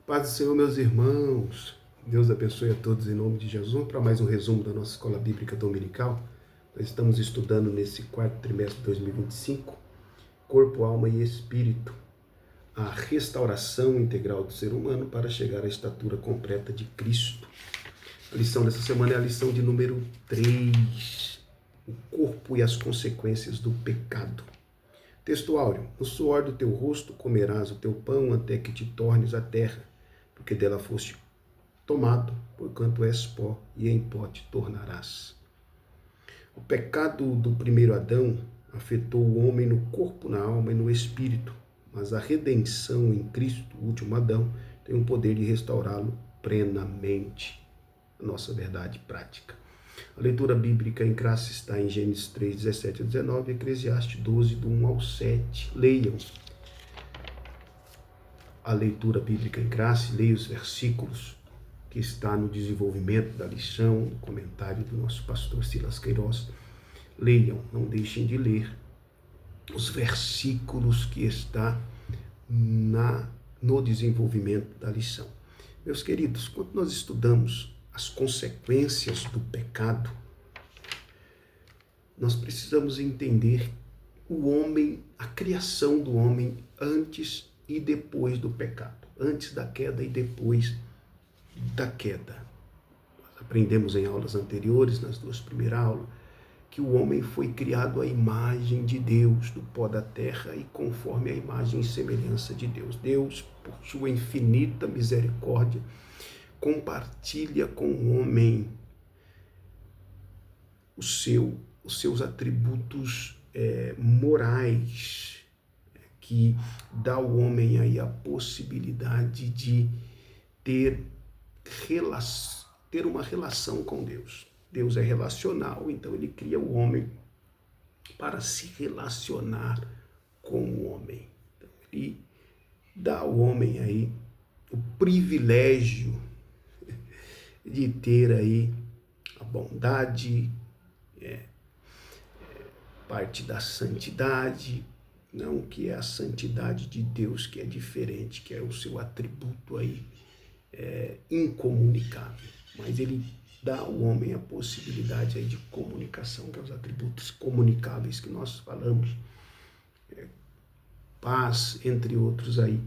Paz do Senhor, meus irmãos. Deus abençoe a todos em nome de Jesus. Para mais um resumo da nossa Escola Bíblica Dominical. Nós estamos estudando nesse quarto trimestre de 2025, corpo, alma e espírito, a restauração integral do ser humano para chegar à estatura completa de Cristo. A lição dessa semana é a lição de número 3, o corpo e as consequências do pecado. Texto áureo: no suor do teu rosto comerás o teu pão até que te tornes a terra, porque dela foste tomado, porquanto és pó, e em pó te tornarás. O pecado do primeiro Adão afetou o homem no corpo, na alma e no espírito, mas a redenção em Cristo, o último Adão, tem o poder de restaurá-lo plenamente. A nossa verdade prática. A leitura bíblica em classe está em Gênesis 3, 17 a 19, Eclesiastes 12, do 1 ao 7. Leiam a leitura bíblica em classe, leiam os versículos que está no desenvolvimento da lição, no comentário do nosso pastor Silas Queiroz. Leiam, não deixem de ler os versículos que está no desenvolvimento da lição. Meus queridos, quando nós estudamos as consequências do pecado, nós precisamos entender o homem, a criação do homem antes e depois do pecado, antes da queda e depois da queda. Nós aprendemos em aulas anteriores, nas duas primeiras aulas, que o homem foi criado à imagem de Deus, do pó da terra e conforme a imagem e semelhança de Deus. Deus, por sua infinita misericórdia, compartilha com o homem os seus atributos morais, que dá ao homem aí a possibilidade de ter uma relação com Deus. Deus é relacional, então ele cria o homem para se relacionar com o homem. Então, ele dá ao homem aí o privilégio de ter aí a bondade, parte da santidade, não que é a santidade de Deus que é diferente, que é o seu atributo aí incomunicável, mas ele dá ao homem a possibilidade aí de comunicação, que é os atributos comunicáveis que nós falamos, paz, entre outros aí,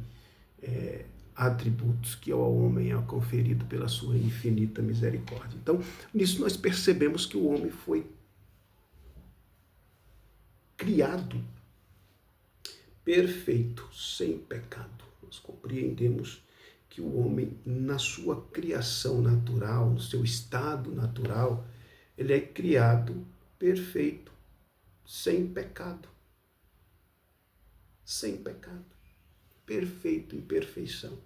atributos que ao homem é conferido pela sua infinita misericórdia. Então, nisso nós percebemos que o homem foi criado perfeito, sem pecado. Nós compreendemos que o homem, na sua criação natural, no seu estado natural, ele é criado perfeito, sem pecado. Sem pecado. Perfeito, em perfeição.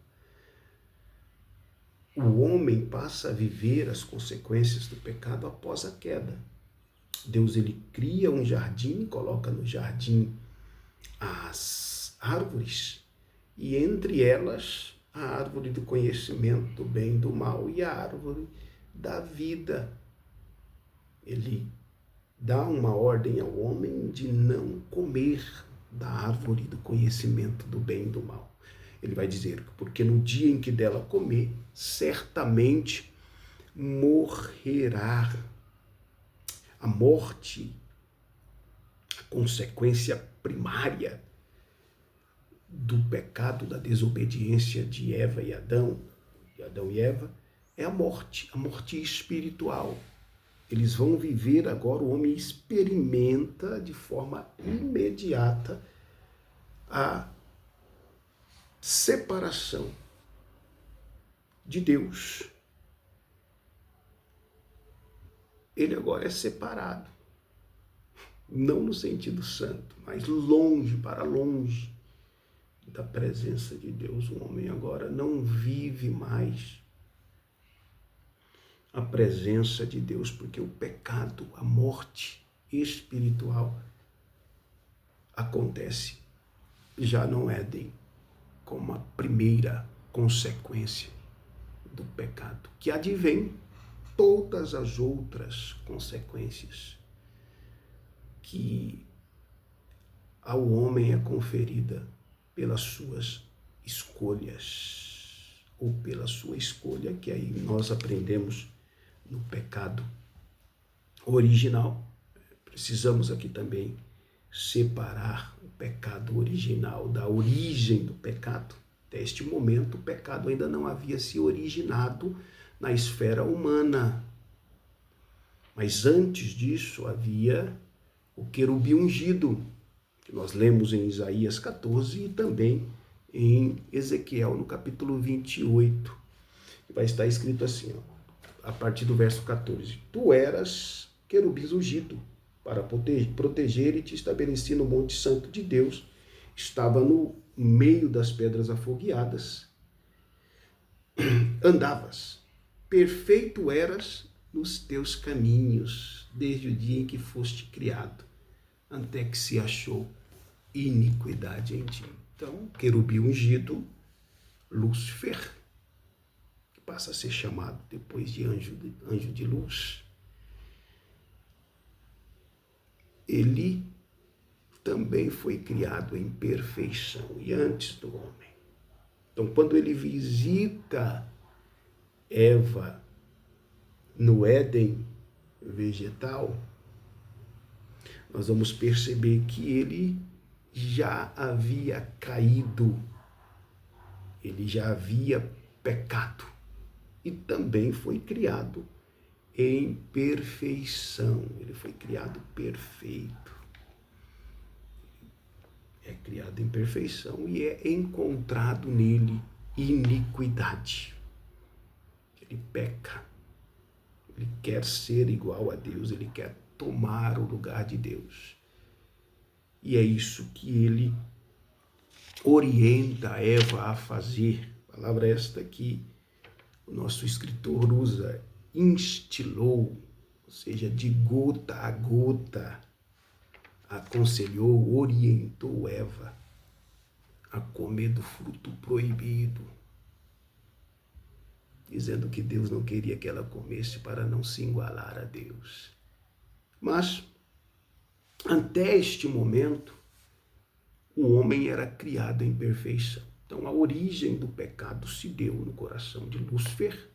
O homem passa a viver as consequências do pecado após a queda. Deus, ele cria um jardim, coloca no jardim as árvores, e entre elas a árvore do conhecimento do bem e do mal e a árvore da vida. Ele dá uma ordem ao homem de não comer da árvore do conhecimento do bem e do mal. Ele vai dizer, porque no dia em que dela comer, certamente morrerá. A morte, a consequência primária do pecado, da desobediência de Eva e Adão e Eva, é a morte espiritual. Eles vão viver agora, o homem experimenta de forma imediata a separação de Deus. Ele agora é separado, não no sentido santo, mas longe, para longe da presença de Deus. O homem agora não vive mais a presença de Deus, porque o pecado, a morte espiritual acontece já no Éden, como a primeira consequência do pecado, que advém todas as outras consequências que ao homem é conferida pelas suas escolhas. ou pela sua escolha, que aí nós aprendemos no pecado original. Precisamos aqui também separar o pecado original da origem do pecado. Até este momento, o pecado ainda não havia se originado na esfera humana. Mas antes disso, havia o querubim ungido, que nós lemos em Isaías 14 e também em Ezequiel, no capítulo 28. Vai estar escrito assim, ó, a partir do verso 14. Tu eras querubim ungido para proteger e te estabeleci no Monte Santo de Deus. Estava no meio das pedras afogueadas. Andavas. Perfeito eras nos teus caminhos, desde o dia em que foste criado, até que se achou iniquidade em ti. Então, querubim ungido, Lúcifer, que passa a ser chamado depois de anjo de luz, ele também foi criado em perfeição e antes do homem. Então, quando ele visita Eva no Éden vegetal, nós vamos perceber que ele já havia caído, ele já havia pecado e também foi criado em perfeição. Ele foi criado perfeito. É criado em perfeição e é encontrado nele iniquidade. Ele peca. Ele quer ser igual a Deus, ele quer tomar o lugar de Deus. E é isso que ele orienta Eva a fazer. A palavra esta que o nosso escritor usa, instilou, ou seja, de gota a gota, aconselhou, orientou Eva a comer do fruto proibido, dizendo que Deus não queria que ela comesse para não se igualar a Deus. Mas, até este momento, o homem era criado em perfeição. Então, a origem do pecado se deu no coração de Lúcifer,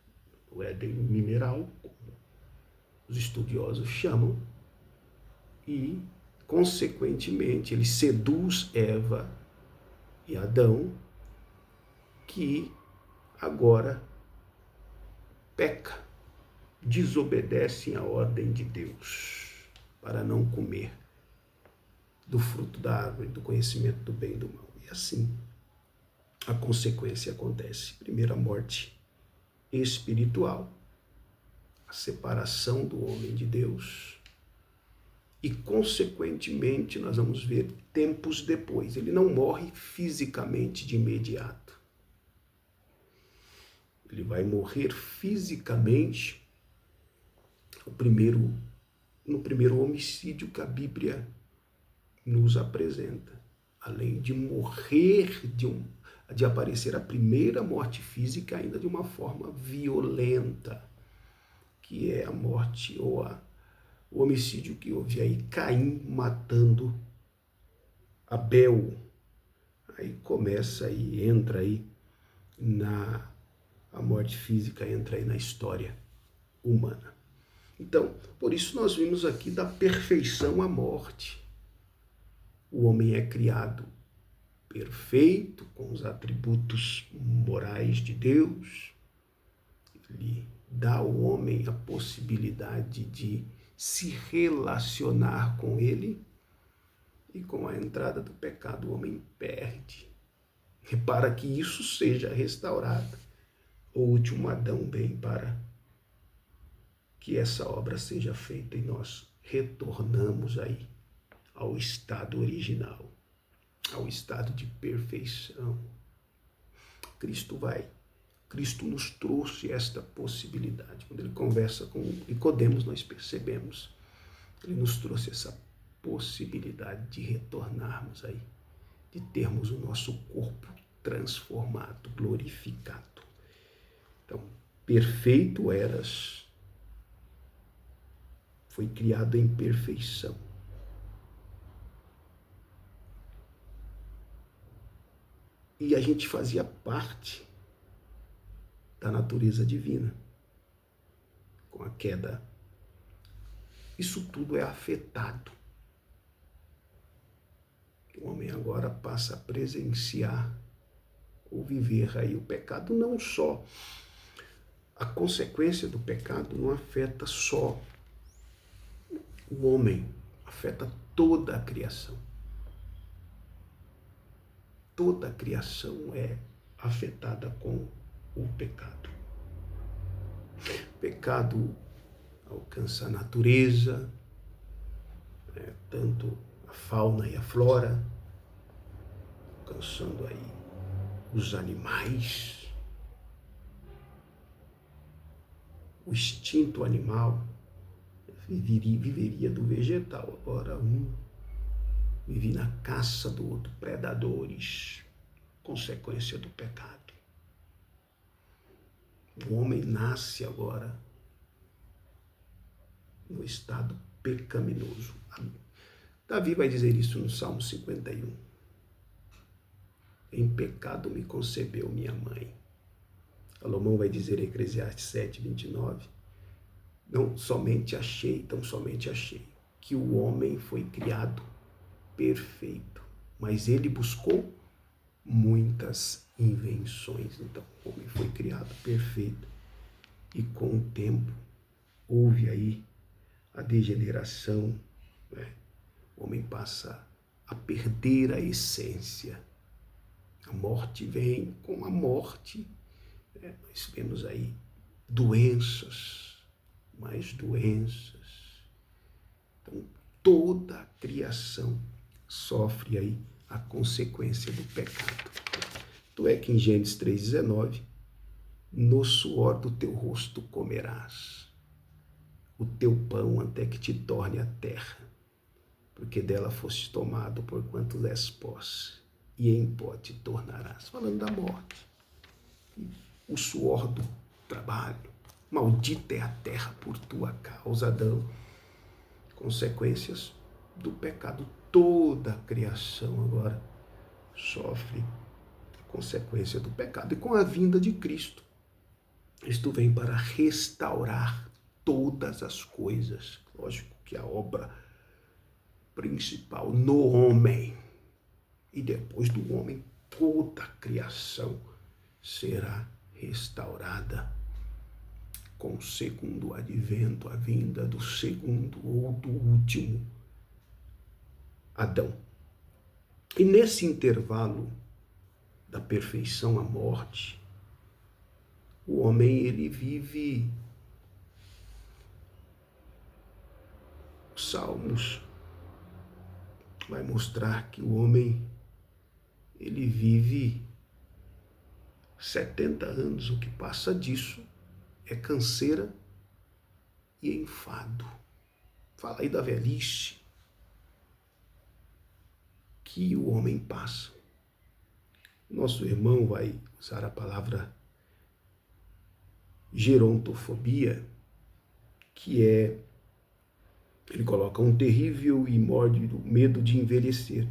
o Éden mineral, como os estudiosos chamam, e, consequentemente, ele seduz Eva e Adão, que agora peca, desobedecem à ordem de Deus para não comer do fruto da árvore do conhecimento do bem e do mal. E assim, a consequência acontece. Primeiro, a morte espiritual, a separação do homem de Deus. E, consequentemente, nós vamos ver tempos depois. Ele não morre fisicamente de imediato. Ele vai morrer fisicamente no primeiro homicídio que a Bíblia nos apresenta. Além de morrer, de aparecer a primeira morte física, ainda de uma forma violenta, que é a morte ou o homicídio que houve aí, Caim matando Abel. Aí começa aí, entra aí a morte física entra aí na história humana. Então, por isso nós vimos aqui da perfeição à morte. O homem é criado perfeito, com os atributos morais de Deus. Ele dá ao homem a possibilidade de se relacionar com ele, e com a entrada do pecado o homem perde. E para que isso seja restaurado, o último Adão vem para que essa obra seja feita e nós retornamos aí ao estado original, ao estado de perfeição. Cristo nos trouxe esta possibilidade. Quando ele conversa com Nicodemos, nós percebemos, ele nos trouxe essa possibilidade de retornarmos aí, de termos o nosso corpo transformado, glorificado. Então, perfeito eras, foi criado em perfeição. E a gente fazia parte da natureza divina, com a queda. Isso tudo é afetado. O homem agora passa a presenciar ou viver aí o pecado, não só. A consequência do pecado não afeta só o homem, afeta toda a criação. Toda a criação é afetada com o pecado. O pecado alcança a natureza, tanto a fauna e a flora, alcançando aí os animais, o instinto animal viveria do vegetal, agora vive na caça do outro, predadores, consequência do pecado. O homem nasce agora no estado pecaminoso. Davi vai dizer isso no Salmo 51. Em pecado me concebeu minha mãe. Salomão vai dizer em Eclesiastes 7:29, não somente achei, que o homem foi criado perfeito, mas ele buscou muitas invenções. Então, o homem foi criado perfeito e com o tempo houve aí a degeneração, né? O homem passa a perder a essência. A morte vem com a morte. Nós vemos aí doenças, mais doenças. Então, toda a criação sofre aí a consequência do pecado. Tu é que em Gênesis 3:19, no suor do teu rosto comerás o teu pão até que te torne a terra, porque dela foste tomado porquanto és posse, e em pó te tornarás. Falando da morte, o suor do trabalho. Maldita é a terra por tua causa, Adão. Consequências do pecado. Toda a criação agora sofre a consequência do pecado. E com a vinda de Cristo, Cristo vem para restaurar todas as coisas. Lógico que a obra principal no homem. E depois do homem, toda a criação será restaurada com o segundo advento, a vinda do segundo ou do último Adão. E nesse intervalo da perfeição à morte, o homem ele vive os Salmos vai mostrar que o homem ele vive 70 anos, o que passa disso é canseira e enfado. Fala aí da velhice que o homem passa. Nosso irmão vai usar a palavra gerontofobia, que é, ele coloca um terrível e mórbido medo de envelhecer,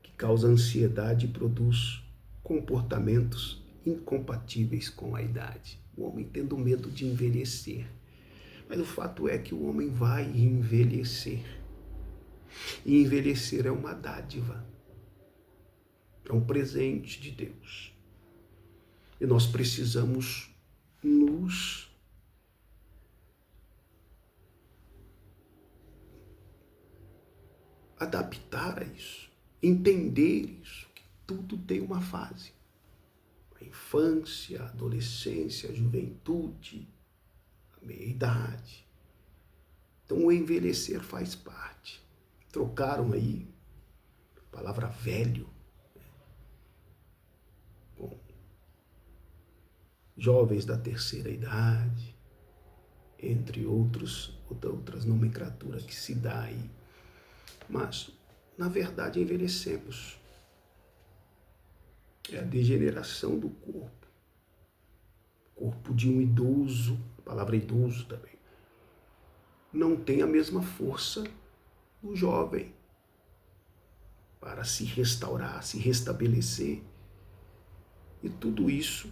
que causa ansiedade e produz comportamentos incompatíveis com a idade. O homem tendo medo de envelhecer. Mas o fato é que o homem vai envelhecer. E envelhecer é uma dádiva. É um presente de Deus. E nós precisamos nos adaptar a isso. Entender isso. Que tudo tem uma fase. A infância, a adolescência, a juventude, a meia-idade. Então o envelhecer faz parte. Trocaram aí a palavra velho, com jovens da terceira idade, entre outras nomenclaturas que se dá aí. Mas, na verdade, envelhecemos. É a degeneração do corpo. O corpo de um idoso, a palavra idoso também, não tem a mesma força do jovem para se restaurar, se restabelecer. E tudo isso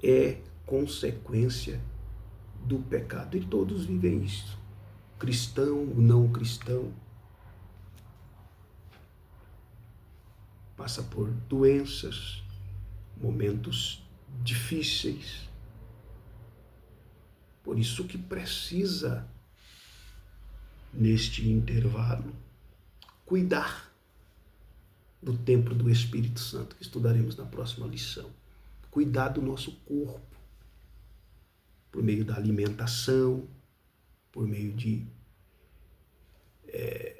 é consequência do pecado. E todos vivem isso. Cristão, não cristão, passa por doenças, momentos difíceis. Por isso que precisa, neste intervalo, cuidar do templo do Espírito Santo, que estudaremos na próxima lição. Cuidar do nosso corpo, por meio da alimentação, por meio de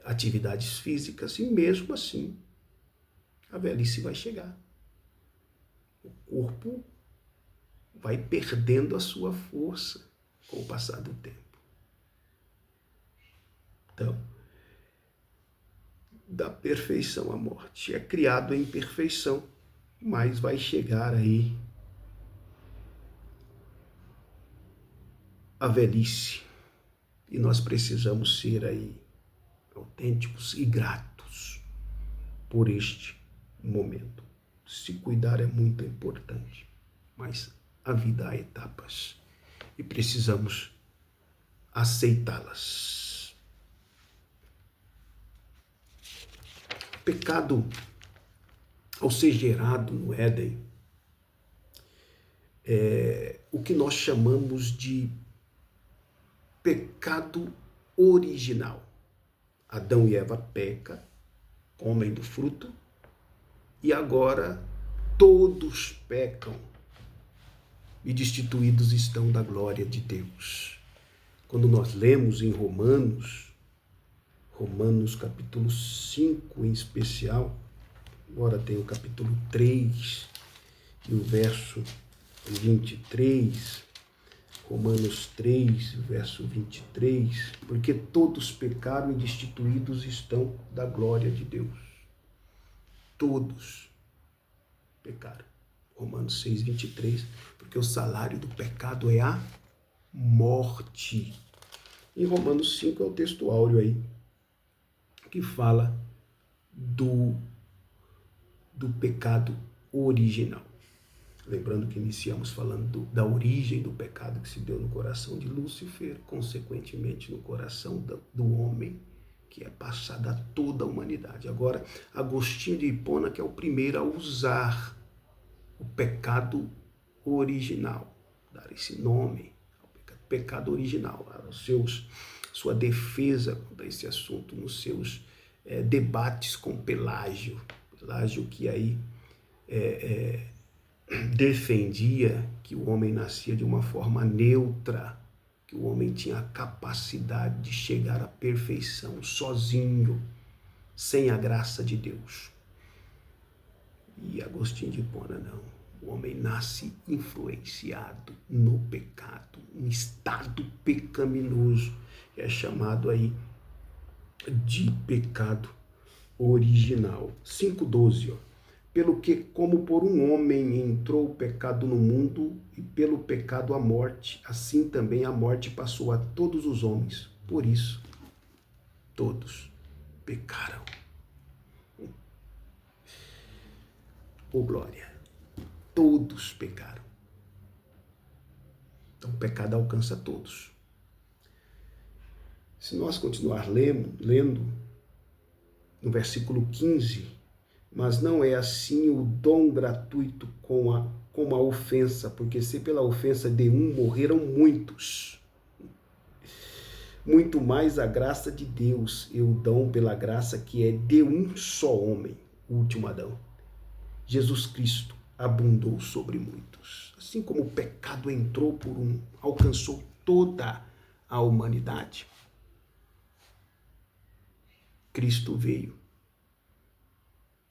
atividades físicas, e mesmo assim, a velhice vai chegar. O corpo vai perdendo a sua força com o passar do tempo. Então, da perfeição à morte. É criado em perfeição, mas vai chegar aí a velhice. E nós precisamos ser aí autênticos e gratos por este momento. Se cuidar é muito importante, mas a vida há etapas e precisamos aceitá-las. O pecado, ao ser gerado no Éden, é o que nós chamamos de pecado original. Adão e Eva pecam, comem do fruto, e agora todos pecam e destituídos estão da glória de Deus. Quando nós lemos em Romanos capítulo 5 em especial, agora tem o capítulo 3 e o verso 23, Romanos 3, verso 23, porque todos pecaram e destituídos estão da glória de Deus. Todos pecaram. Romanos 6, 23, porque o salário do pecado é a morte. Em Romanos 5 é o texto áureo aí, que fala do pecado original. Lembrando que iniciamos falando da origem do pecado que se deu no coração de Lúcifer, consequentemente no coração do homem, que é passado a toda a humanidade. Agora, Agostinho de Hipona, que é o primeiro a usar o pecado original, dar esse nome ao pecado original, sua defesa contra esse assunto, nos seus debates com Pelágio que aí defendia que o homem nascia de uma forma neutra, que o homem tinha a capacidade de chegar à perfeição sozinho, sem a graça de Deus. E Agostinho de Hipona não. O homem nasce influenciado no pecado, um estado pecaminoso, que é chamado aí de pecado original. 5,12, ó. Pelo que, como por um homem entrou o pecado no mundo, e pelo pecado a morte, assim também a morte passou a todos os homens. Por isso, todos pecaram. Oh, glória! Todos pecaram. Então, o pecado alcança todos. Se nós continuar lendo, no versículo 15, mas não é assim o dom gratuito como a ofensa, porque se pela ofensa de um morreram muitos, muito mais a graça de Deus e o dom pela graça que é de um só homem, o último Adão, Jesus Cristo, abundou sobre muitos. Assim como o pecado entrou por um, alcançou toda a humanidade, Cristo veio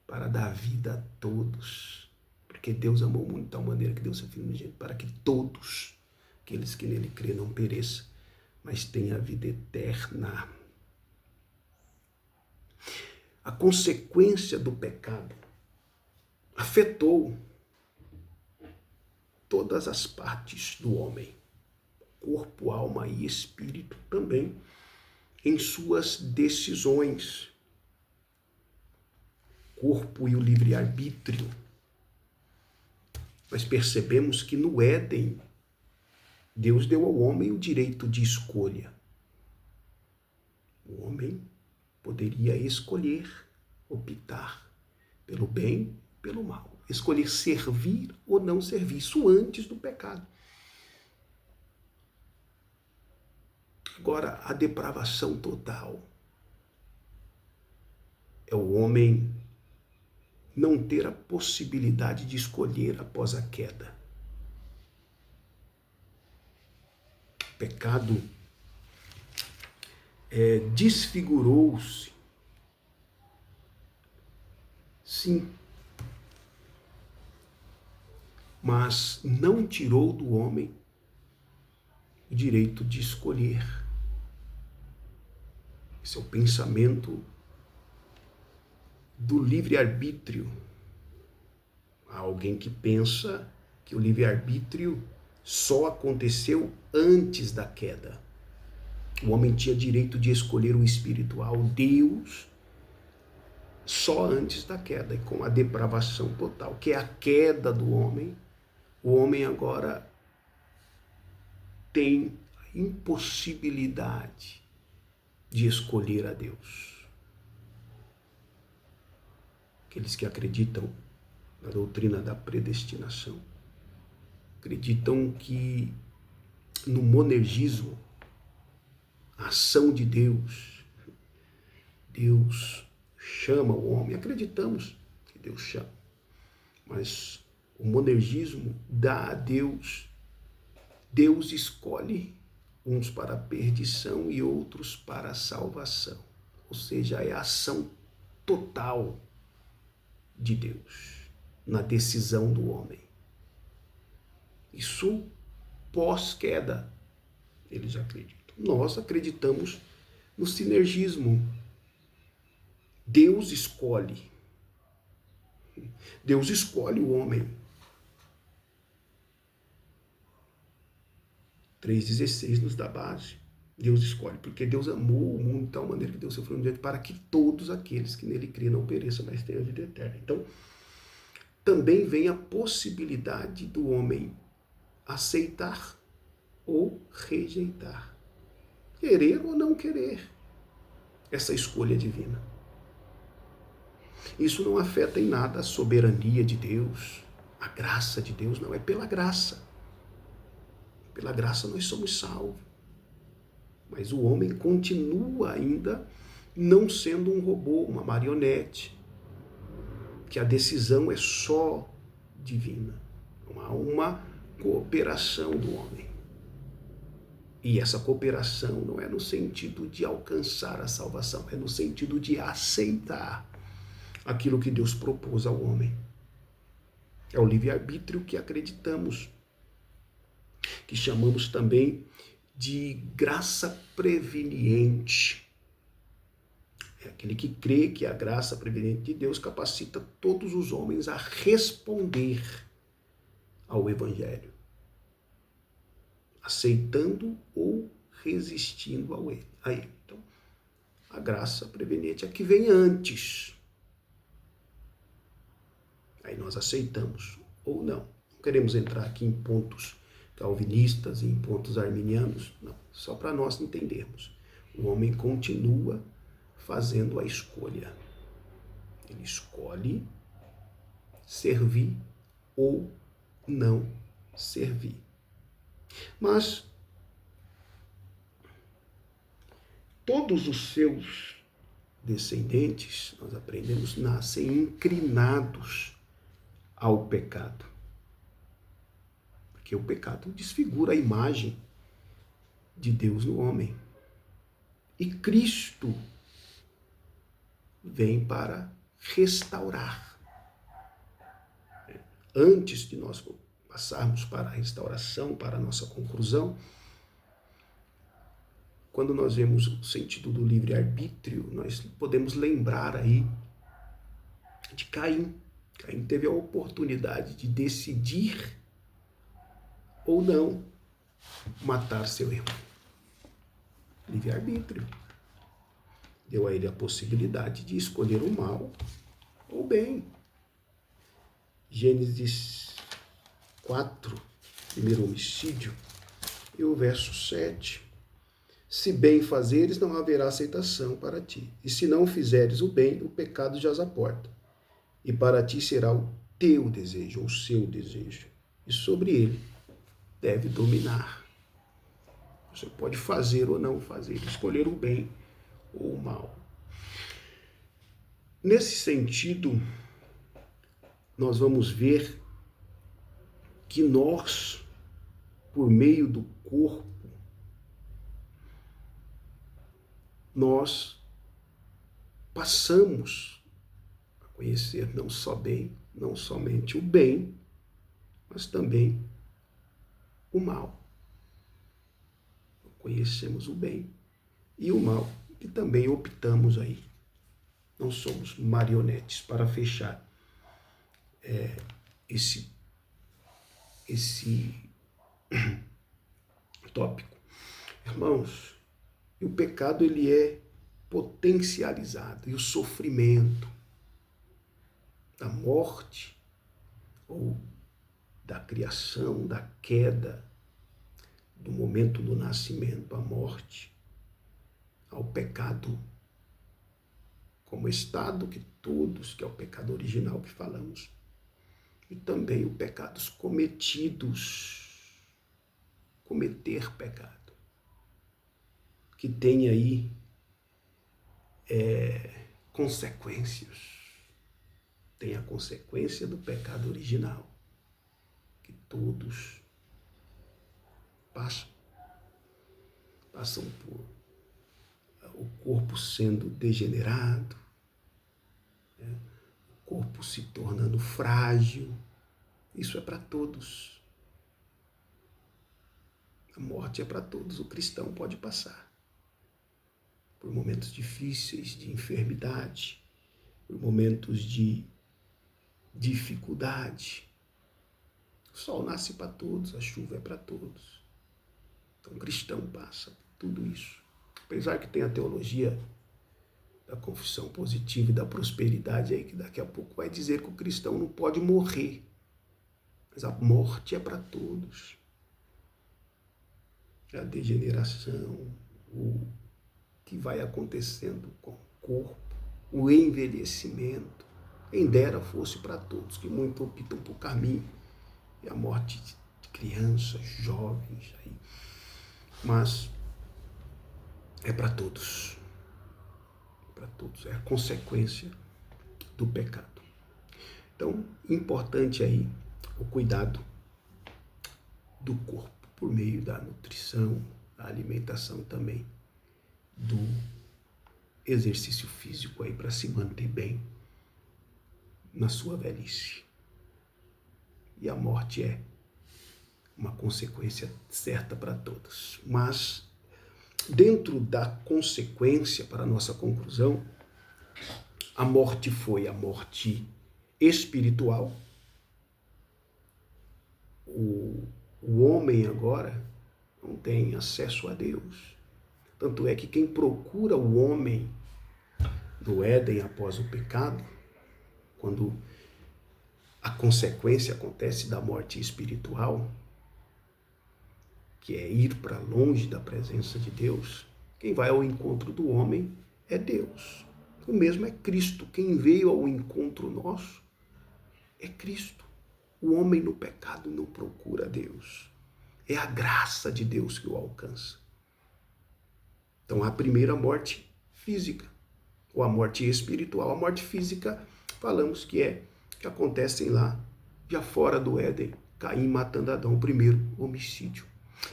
para dar vida a todos, porque Deus amou o mundo de tal maneira que deu seu Filho unigênito, para que todos aqueles que nele crêem não pereçam, mas tenham a vida eterna. A consequência do pecado afetou todas as partes do homem, corpo, alma e espírito também, em suas decisões. Corpo e o livre-arbítrio. Nós percebemos que no Éden, Deus deu ao homem o direito de escolha. O homem poderia escolher, optar pelo bem, pelo mal. Escolher servir ou não servir. Isso antes do pecado. Agora, a depravação total é o homem não ter a possibilidade de escolher após a queda. O pecado desfigurou-se. Sim. Mas não tirou do homem o direito de escolher. Esse é o pensamento do livre-arbítrio. Há alguém que pensa que o livre-arbítrio só aconteceu antes da queda. O homem tinha direito de escolher o espiritual, Deus, só antes da queda, e com a depravação total, que é a queda do homem, o homem agora tem a impossibilidade de escolher a Deus. Aqueles que acreditam na doutrina da predestinação, acreditam que no monergismo, a ação de Deus chama o homem, acreditamos que Deus chama, mas o monergismo dá a Deus escolhe uns para a perdição e outros para a salvação, ou seja, é a ação total de Deus na decisão do homem. Isso pós-queda, eles acreditam. Nós acreditamos no sinergismo. Deus escolhe. Deus escolhe o homem. 3,16 nos dá base. Deus escolhe, porque Deus amou o mundo de tal maneira que Deus seu filho unigênito para que todos aqueles que nele criam não pereçam, mas tenham a vida eterna. Então, também vem a possibilidade do homem aceitar ou rejeitar. Querer ou não querer essa escolha divina. Isso não afeta em nada a soberania de Deus, a graça de Deus, não. É pela graça. Pela graça nós somos salvos. Mas o homem continua ainda não sendo um robô, uma marionete, que a decisão é só divina. Não há uma cooperação do homem. E essa cooperação não é no sentido de alcançar a salvação, é no sentido de aceitar aquilo que Deus propôs ao homem. É o livre-arbítrio que acreditamos, que chamamos também de graça preveniente. É aquele que crê que a graça preveniente de Deus capacita todos os homens a responder ao Evangelho, aceitando ou resistindo a ele. Então, a graça preveniente é a que vem antes. Aí nós aceitamos ou não. Não queremos entrar aqui em pontos calvinistas e em pontos arminianos, não. Só para nós entendermos. O homem continua fazendo a escolha. Ele escolhe servir ou não servir. Mas todos os seus descendentes, nós aprendemos, nascem inclinados ao pecado. Porque o pecado desfigura a imagem de Deus no homem. E Cristo vem para restaurar. Antes de nós passarmos para a restauração, para a nossa conclusão, quando nós vemos o sentido do livre-arbítrio, nós podemos lembrar aí de Caim. Caim teve a oportunidade de decidir ou não matar seu irmão. Livre-arbítrio. Deu a ele a possibilidade de escolher o mal ou o bem. Gênesis 4, primeiro homicídio, e o verso 7. Se bem fazeres, não haverá aceitação para ti. E se não fizeres o bem, o pecado jaz à porta. E para ti será o teu desejo, ou o seu desejo. E sobre ele deve dominar. Você pode fazer ou não fazer, escolher o bem ou o mal. Nesse sentido, nós vamos ver que nós, por meio do corpo, nós passamos a conhecer não somente o bem, mas também o mal. Conhecemos o bem e o mal, e também optamos aí. Não somos marionetes, para fechar esse tópico. Irmãos, o pecado ele é potencializado, e o sofrimento da morte ou da criação, da queda, do momento do nascimento à morte, ao pecado como estado que é o pecado original que falamos, e também os pecados cometidos, cometer pecado, que tem aí consequências. Tem a consequência do pecado original, que todos passam por o corpo sendo degenerado, o corpo se tornando frágil. Isso é para todos. A morte é para todos. O cristão pode passar por momentos difíceis de enfermidade, por momentos de dificuldade. O sol nasce para todos, a chuva é para todos. Então o cristão passa por tudo isso. Apesar que tem a teologia da confissão positiva e da prosperidade aí, que daqui a pouco vai dizer que o cristão não pode morrer. Mas a morte é para todos. A degeneração, o que vai acontecendo com o corpo, o envelhecimento. Quem dera fosse para todos, que muito optam por caminho. E a morte de crianças, jovens, aí. Mas é para todos. Para todos. É a consequência do pecado. Então, importante aí o cuidado do corpo, por meio da nutrição, da alimentação também, do exercício físico aí para se manter bem na sua velhice. E a morte é uma consequência certa para todos. Mas, dentro da consequência, para a nossa conclusão, a morte foi a morte espiritual. O homem agora não tem acesso a Deus. Tanto é que quem procura o homem no Éden após o pecado, quando a consequência acontece da morte espiritual, que é ir para longe da presença de Deus, quem vai ao encontro do homem é Deus. O mesmo é Cristo. Quem veio ao encontro nosso é Cristo. O homem no pecado não procura Deus. É a graça de Deus que o alcança. Então, a primeira morte física, ou a morte espiritual. A morte física, falamos que acontecem lá, já fora do Éden, Caim matando Adão, o primeiro homicídio.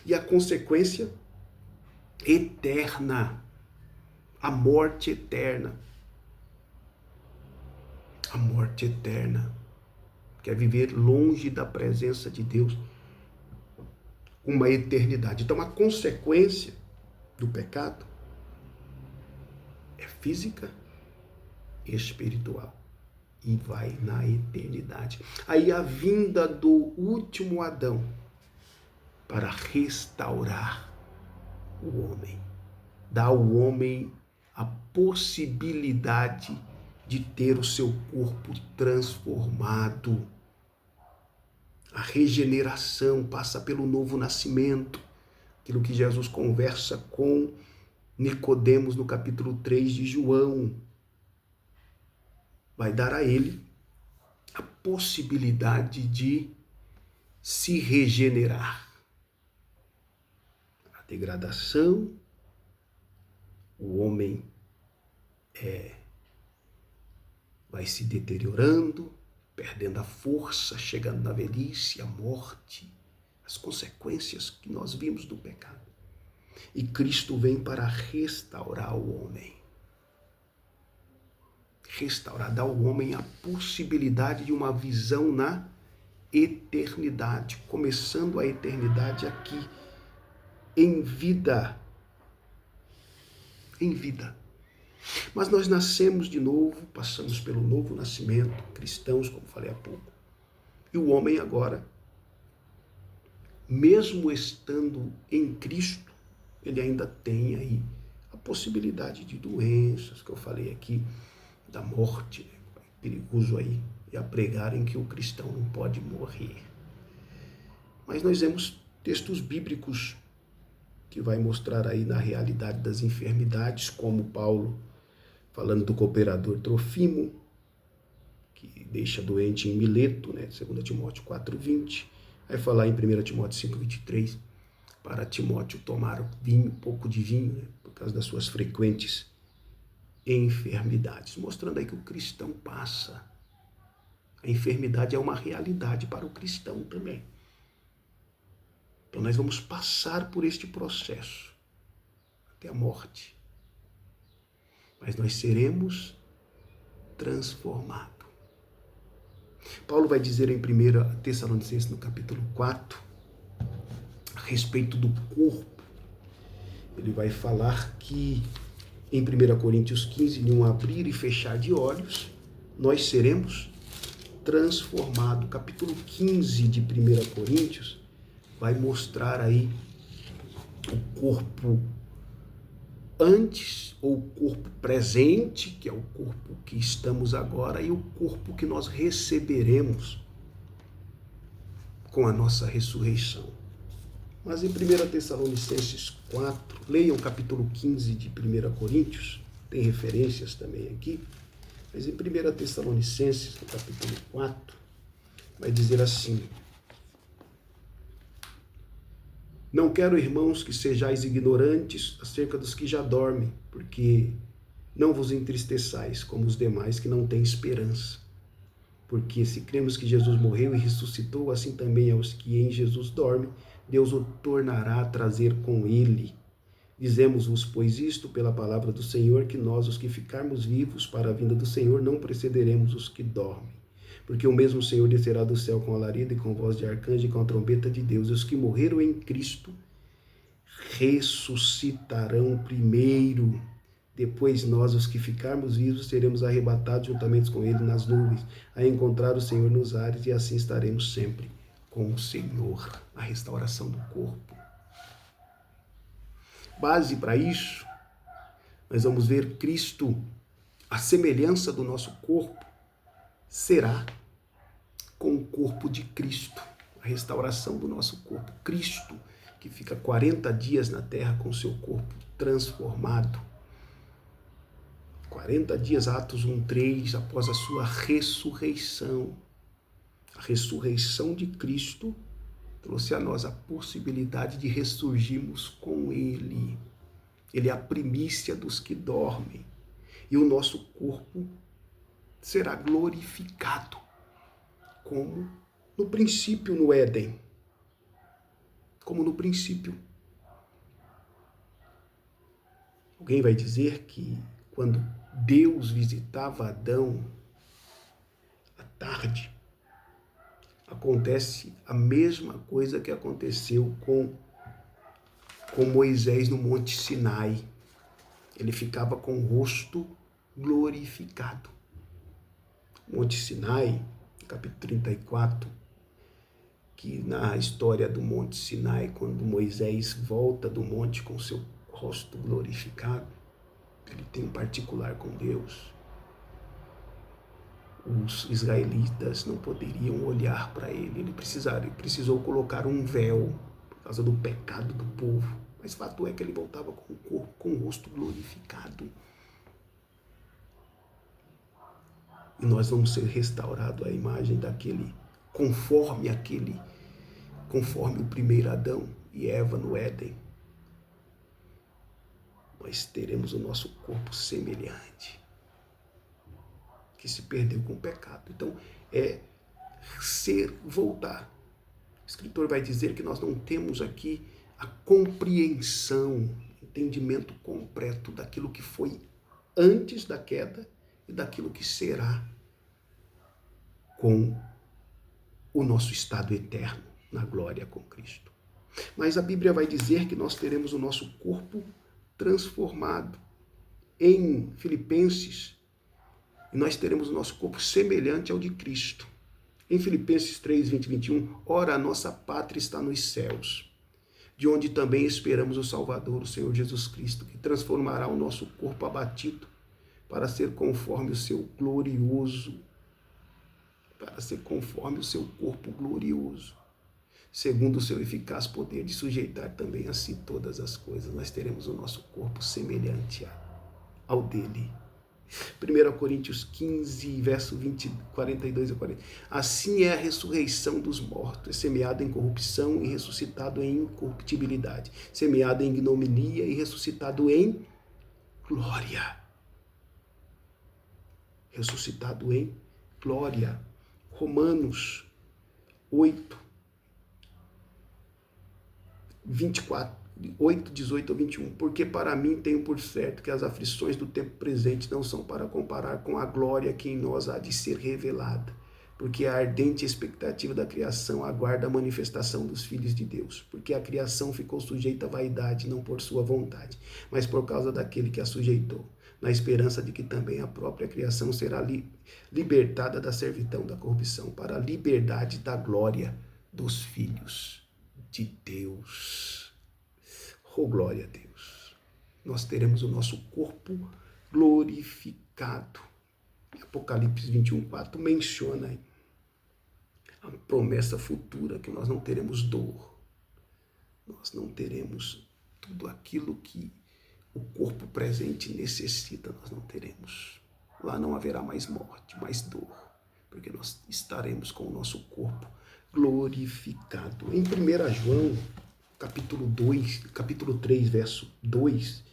E a consequência eterna, a morte eterna. A morte eterna, que é viver longe da presença de Deus uma eternidade. Então, a consequência do pecado é física e espiritual. E vai na eternidade. Aí a vinda do último Adão para restaurar o homem. Dar ao homem a possibilidade de ter o seu corpo transformado A regeneração passa pelo novo nascimento, aquilo que Jesus conversa com Nicodemos no capítulo 3 de João. Vai dar a ele a possibilidade de se regenerar. A degradação, o homem vai se deteriorando, perdendo a força, chegando na velhice, a morte, as consequências que nós vimos do pecado. E Cristo vem para restaurar o homem. Restaurar, dar ao homem a possibilidade de uma visão na eternidade, começando a eternidade aqui, em vida. Em vida. Mas nós nascemos de novo, passamos pelo novo nascimento, cristãos, como falei há pouco. E o homem agora, mesmo estando em Cristo, ele ainda tem aí a possibilidade de doenças, que eu falei aqui, da morte, é perigoso aí, e a pregarem que o cristão não pode morrer. Mas nós vemos textos bíblicos que vai mostrar aí na realidade das enfermidades, como Paulo, falando do cooperador Trofimo, que deixa doente em Mileto, né, 2 Timóteo 4,20. Vai falar em 1 Timóteo 5,23, para Timóteo tomar vinho, pouco de vinho, né, por causa das suas frequentes enfermidades. Mostrando aí que o cristão passa. A enfermidade é uma realidade para o cristão também. Então nós vamos passar por este processo até a morte. Mas nós seremos transformados. Paulo vai dizer em 1 Tessalonicenses, no capítulo 4, a respeito do corpo. Ele vai falar que em 1 Coríntios 15, em um abrir e fechar de olhos, nós seremos transformados. Capítulo 15 de 1 Coríntios vai mostrar aí o corpo antes, ou o corpo presente, que é o corpo que estamos agora, e o corpo que nós receberemos com a nossa ressurreição. Mas em 1 Tessalonicenses 4, leiam o capítulo 15 de 1 Coríntios, tem referências também aqui, mas em 1 Tessalonicenses, no capítulo 4, vai dizer assim: não quero, irmãos, que sejais ignorantes acerca dos que já dormem, porque não vos entristeçais como os demais que não têm esperança. Porque se cremos que Jesus morreu e ressuscitou, assim também aos que em Jesus dormem, Deus o tornará a trazer com ele. Dizemos-vos, pois, isto pela palavra do Senhor, que nós, os que ficarmos vivos para a vinda do Senhor, não precederemos os que dormem. Porque o mesmo Senhor descerá do céu com alarido e com voz de arcanjo e com a trombeta de Deus. E os que morreram em Cristo ressuscitarão primeiro. Depois nós, os que ficarmos vivos, seremos arrebatados juntamente com ele nas nuvens, a encontrar o Senhor nos ares, e assim estaremos sempre com o Senhor. A restauração do corpo. Base para isso, nós vamos ver Cristo, a semelhança do nosso corpo, será com o corpo de Cristo, a restauração do nosso corpo. Cristo, que fica 40 dias na terra com o seu corpo transformado. 40 dias, Atos 1:3, após a sua ressurreição. A ressurreição de Cristo trouxe a nós a possibilidade de ressurgirmos com Ele. Ele é a primícia dos que dormem. E o nosso corpo será glorificado, como no princípio no Éden. Como no princípio. Alguém vai dizer que quando Deus visitava Adão à tarde, acontece a mesma coisa que aconteceu com Moisés no Monte Sinai. Ele ficava com o rosto glorificado. Monte Sinai, capítulo 34, que na história do Monte Sinai, quando Moisés volta do monte com seu rosto glorificado, ele tem um particular com Deus. Os israelitas não poderiam olhar para ele. Ele precisou colocar um véu por causa do pecado do povo. Mas fato é que ele voltava com o corpo, com o rosto glorificado. E nós vamos ser restaurados à imagem daquele, conforme o primeiro Adão e Eva no Éden. Nós teremos o nosso corpo semelhante, que se perdeu com o pecado. Então, voltar. O escritor vai dizer que nós não temos aqui a compreensão, entendimento completo daquilo que foi antes da queda e daquilo que será com o nosso estado eterno na glória com Cristo. Mas a Bíblia vai dizer que nós teremos o nosso corpo transformado. Em Filipenses, nós teremos o nosso corpo semelhante ao de Cristo. Em Filipenses 3, 20 e 21, ora, a nossa pátria está nos céus, de onde também esperamos o Salvador, o Senhor Jesus Cristo, que transformará o nosso corpo abatido para ser conforme o seu glorioso, corpo glorioso, segundo o seu eficaz poder de sujeitar também a si todas as coisas. Nós teremos o nosso corpo semelhante ao dele. 1 Coríntios 15, verso 42 a 40. Assim é a ressurreição dos mortos, é semeado em corrupção e ressuscitado em incorruptibilidade, semeado em ignominia e ressuscitado em glória. Ressuscitado em glória. Romanos 8, 18 a 21. Porque para mim tenho por certo que as aflições do tempo presente não são para comparar com a glória que em nós há de ser revelada. Porque a ardente expectativa da criação aguarda a manifestação dos filhos de Deus. Porque a criação ficou sujeita à vaidade, não por sua vontade, mas por causa daquele que a sujeitou, na esperança de que também a própria criação será libertada da servidão da corrupção para a liberdade da glória dos filhos de Deus. Oh, glória a Deus! Nós teremos o nosso corpo glorificado. Apocalipse 21:4 menciona a promessa futura que nós não teremos dor. Nós não teremos tudo aquilo que o corpo presente necessita, nós não teremos. Lá não haverá mais morte, mais dor, porque nós estaremos com o nosso corpo glorificado. Em 1 João, capítulo 3, verso 2,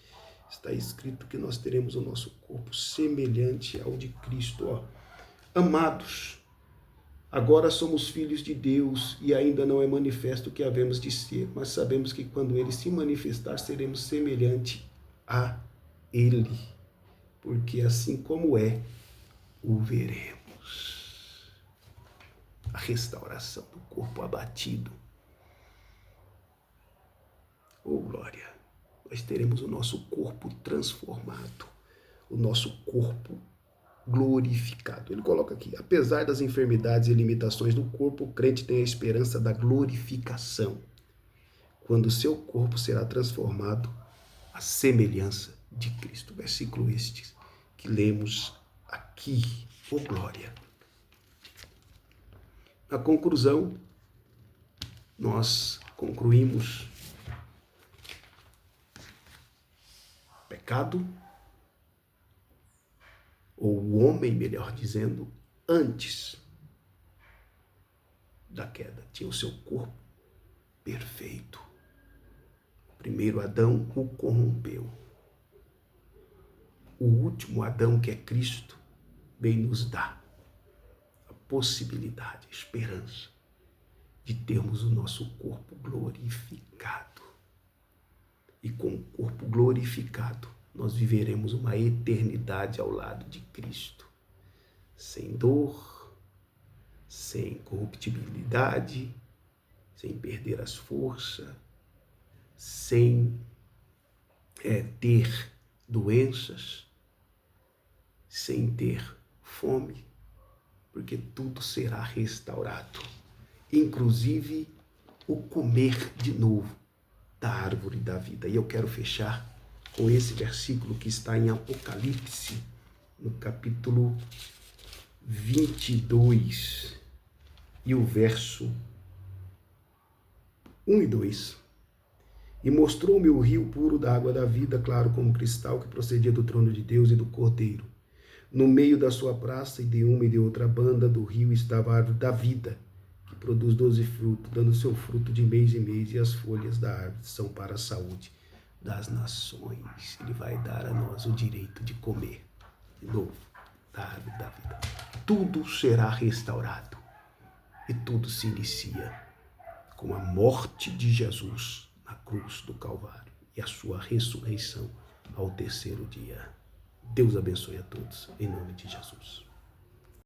está escrito que nós teremos o nosso corpo semelhante ao de Cristo. Amados, agora somos filhos de Deus e ainda não é manifesto o que havemos de ser, mas sabemos que quando ele se manifestar, seremos semelhante a ele, porque assim como o veremos. A restauração do corpo abatido. Oh, glória! Nós teremos o nosso corpo transformado, o nosso corpo glorificado. Ele coloca aqui, apesar das enfermidades e limitações do corpo, o crente tem a esperança da glorificação, quando o seu corpo será transformado à semelhança de Cristo. Versículo este que lemos aqui. Oh, glória! Na conclusão, nós concluímos pecado, ou o homem, melhor dizendo, antes da queda, tinha o seu corpo perfeito. O primeiro Adão o corrompeu. O último Adão, que é Cristo, vem nos dar a possibilidade, a esperança de termos o nosso corpo glorificado. E com o corpo glorificado, nós viveremos uma eternidade ao lado de Cristo, sem dor, sem corruptibilidade, sem perder as forças, sem ter doenças, sem ter fome, porque tudo será restaurado, inclusive o comer de novo da árvore da vida. E eu quero fechar com esse versículo que está em Apocalipse, no capítulo 22 e o verso 1 e 2. E mostrou-me o rio puro da água da vida, claro como cristal, que procedia do trono de Deus e do Cordeiro. No meio da sua praça, e de uma e de outra banda do rio, estava a árvore da vida, que produz 12 frutos, dando seu fruto de mês em mês, e as folhas da árvore são para a saúde das nações. Ele vai dar a nós o direito de comer, de novo, da árvore da vida. Tudo será restaurado, e tudo se inicia com a morte de Jesus na cruz do Calvário e a sua ressurreição ao terceiro dia. Deus abençoe a todos, em nome de Jesus.